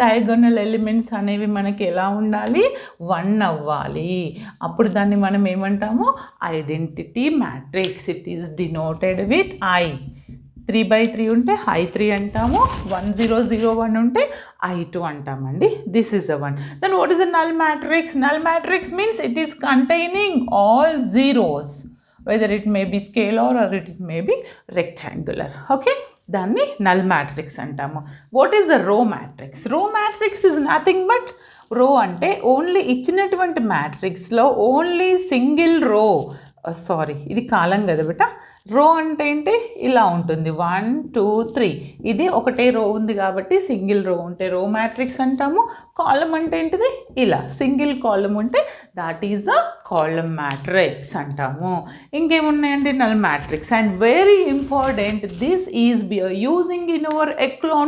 Diagonal elements అనేవి మనకి ఎలా ఉండాలి, 1 అవ్వాలి. అప్పుడు దాన్ని మనం ఏమంటాము, identity matrix. It is denoted with I. 3/3 ఉంటే I3 అంటాము, 1 0 0 1 ఉంటే I2 అంటామండి. This is a 1. Then what is a null matrix? Null matrix means it is containing all zeros, whether it may be scalar or it may be rectangular. Okay, దాన్ని null matrix అంటాము. What is the row matrix? Row matrix is nothing but, row అంటే only ఇచ్చినటువంటి మ్యాట్రిక్స్లో only single row, sorry ఇది column కదా బేట. రో అంటే ఏంటి, ఇలా ఉంటుంది 1 2 3, ఇది ఒకటే రో ఉంది కాబట్టి సింగిల్ రో ఉంటే రో మ్యాట్రిక్స్ అంటాము. కాలం అంటే ఏంటిది, ఇలా సింగిల్ కాలం ఉంటే that is the column matrix అంటాము. ఇంకేమున్నాయండి, null matrix. And very important, this is using in our echelon